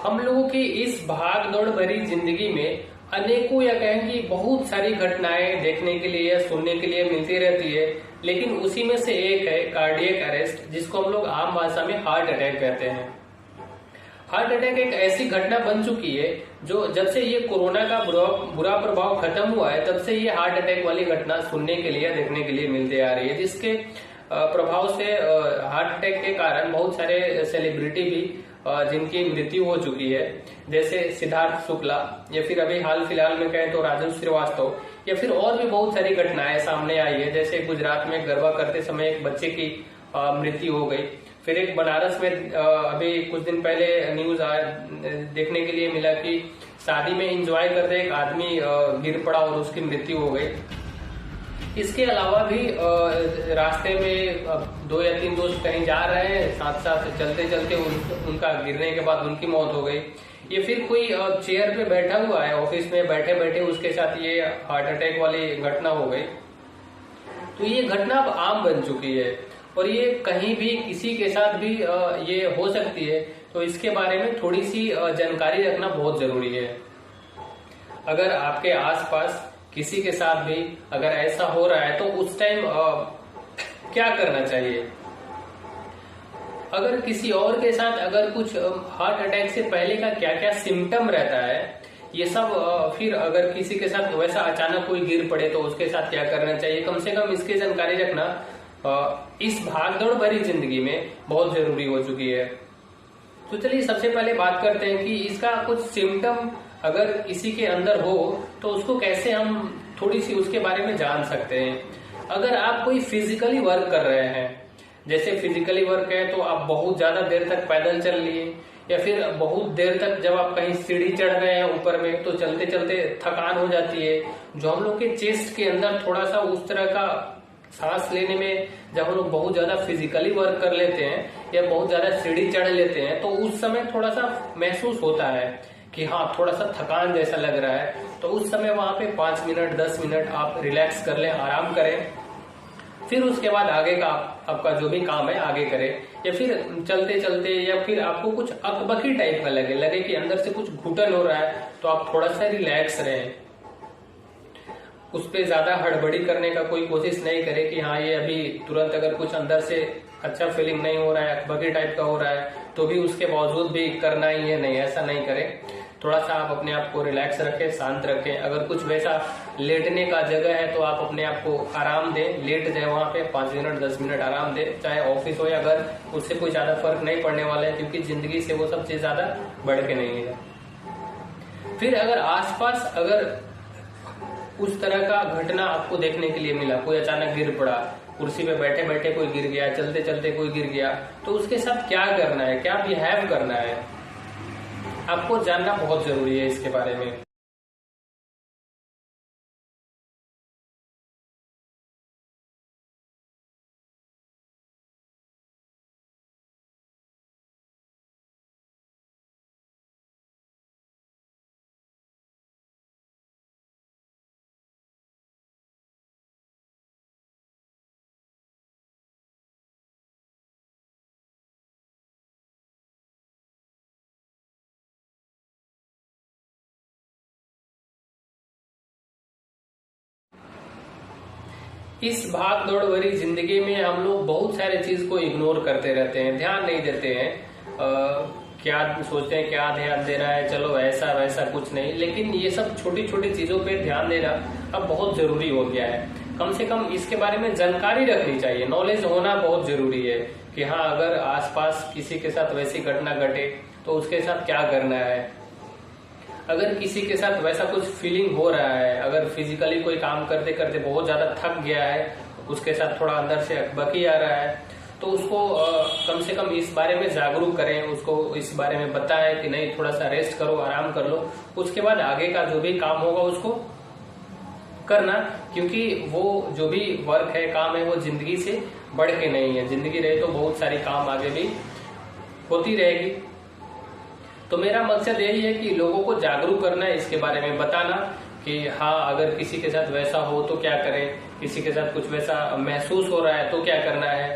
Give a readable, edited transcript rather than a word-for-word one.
हम लोगों की इस भाग दौड़ भरी जिंदगी में अनेकों या कहें कि बहुत सारी घटनाएं देखने के लिए या सुनने के लिए मिलती रहती है। लेकिन उसी में से एक है कार्डियक अरेस्ट, जिसको हम लोग आम भाषा में हार्ट अटैक कहते हैं। हार्ट अटैक एक ऐसी घटना बन चुकी है जो जब से ये कोरोना का बुरा प्रभाव खत्म हुआ है तब से ये हार्ट अटैक वाली घटना सुनने के लिए देखने के लिए मिलते आ रही है, जिसके प्रभाव से हार्ट अटैक के कारण बहुत सारे सेलिब्रिटी भी जिनकी मृत्यु हो चुकी है, जैसे सिद्धार्थ शुक्ला या फिर अभी हाल फिलहाल में कहें तो राजू श्रीवास्तव, या फिर और भी बहुत सारी घटनाएं सामने आई है। जैसे गुजरात में गरबा करते समय एक बच्चे की मृत्यु हो गई। फिर एक बनारस में अभी कुछ दिन पहले न्यूज देखने के लिए मिला कि शादी में एंजॉय करते एक आदमी गिर पड़ा और उसकी मृत्यु हो गई। इसके अलावा भी रास्ते में 2 या 3 दोस्त कहीं जा रहे हैं, साथ साथ चलते चलते उनका गिरने के बाद उनकी मौत हो गई। ये फिर कोई चेयर पे बैठा हुआ है, ऑफिस में बैठे बैठे उसके साथ ये हार्ट अटैक वाली घटना हो गई। तो ये घटना अब आम बन चुकी है और ये कहीं भी किसी के साथ भी ये हो सकती है। तो इसके बारे में थोड़ी सी जानकारी रखना बहुत जरूरी है। अगर आपके आसपास किसी के साथ भी अगर ऐसा हो रहा है तो उस टाइम क्या करना चाहिए। अगर किसी और के साथ अगर कुछ हार्ट अटैक से पहले का क्या क्या सिम्टम रहता है ये सब, फिर अगर किसी के साथ वैसा अचानक कोई गिर पड़े तो उसके साथ क्या करना चाहिए, कम से कम इसकी जानकारी रखना इस भागदौड़ भरी जिंदगी में बहुत जरूरी हो चुकी है। तो चलिए सबसे पहले बात करते हैं कि इसका कुछ सिम्टम अगर किसी के अंदर हो तो उसको कैसे हम थोड़ी सी उसके बारे में जान सकते हैं। अगर आप कोई फिजिकली वर्क कर रहे हैं, जैसे फिजिकली वर्क है तो आप बहुत ज्यादा देर तक पैदल चल लिए, या फिर बहुत देर तक जब आप कहीं सीढ़ी चढ़ रहे हैं ऊपर में तो चलते चलते थकान हो जाती है, जो हम लोग के चेस्ट के अंदर थोड़ा सा उस तरह का सांस लेने में जब हम लोग बहुत ज्यादा फिजिकली वर्क कर लेते हैं या बहुत ज्यादा सीढ़ी चढ़ लेते हैं तो उस समय थोड़ा सा महसूस होता है कि हाँ थोड़ा सा थकान जैसा लग रहा है। तो उस समय वहां पे 5 मिनट 10 मिनट आप रिलैक्स कर लें, आराम करें। फिर उसके बाद आगे का आपका जो भी काम है आगे करें, या फिर चलते चलते या फिर आपको कुछ अकबकी टाइप का लगे कि अंदर से कुछ घुटन हो रहा है तो आप थोड़ा सा रिलैक्स रहें। उस पर ज्यादा हड़बड़ी करने का कोई कोशिश नहीं करे कि हाँ ये अभी तुरंत अगर कुछ अंदर से अच्छा फीलिंग नहीं हो रहा है, अकबकी टाइप का हो रहा है तो भी उसके बावजूद भी करना ही है, नहीं ऐसा नहीं करें। थोड़ा सा आप अपने आप को रिलैक्स रखें, शांत रखें। अगर कुछ वैसा लेटने का जगह है तो आप अपने आप को आराम दें, लेट जाए वहां पे 5 मिनट 10 मिनट आराम दें, चाहे ऑफिस हो या घर, उससे कोई ज्यादा फर्क नहीं पड़ने वाला है क्योंकि जिंदगी से वो सब चीज ज्यादा बढ़ के नहीं है। फिर अगर आसपास अगर उस तरह का घटना आपको देखने के लिए मिला, कोई अचानक गिर पड़ा, कुर्सी पे बैठे बैठे कोई गिर गया, चलते चलते कोई गिर गया, तो उसके साथ क्या करना है, क्या बिहेव करना है, आपको जानना बहुत जरूरी है इसके बारे में। इस भाग दौड़ भरी जिंदगी में हम लोग बहुत सारे चीज को इग्नोर करते रहते हैं, ध्यान नहीं देते हैं। क्या सोचते हैं क्या ध्यान देना है, चलो ऐसा वैसा कुछ नहीं। लेकिन ये सब छोटी छोटी चीजों पे ध्यान देना अब बहुत जरूरी हो गया है। कम से कम इसके बारे में जानकारी रखनी चाहिए, नॉलेज होना बहुत जरूरी है कि हाँ अगर आसपास किसी के साथ वैसी घटना घटे तो उसके साथ क्या करना है। अगर किसी के साथ वैसा कुछ फीलिंग हो रहा है, अगर फिजिकली कोई काम करते करते बहुत ज्यादा थक गया है, उसके साथ थोड़ा अंदर से अकबकी आ रहा है, तो उसको कम से कम इस बारे में जागरूक करें, उसको इस बारे में बताएं कि नहीं थोड़ा सा रेस्ट करो, आराम कर लो। उसके बाद आगे का जो भी काम होगा उसको करना, क्योंकि वो जो भी वर्क है, काम है, वो जिंदगी से बढ़ के नहीं है। जिंदगी रहे तो बहुत सारी काम आगे भी होती रहेगी। तो मेरा मकसद यही है कि लोगों को जागरूक करना है, इसके बारे में बताना कि हाँ अगर किसी के साथ वैसा हो तो क्या करें, किसी के साथ कुछ वैसा महसूस हो रहा है तो क्या करना है।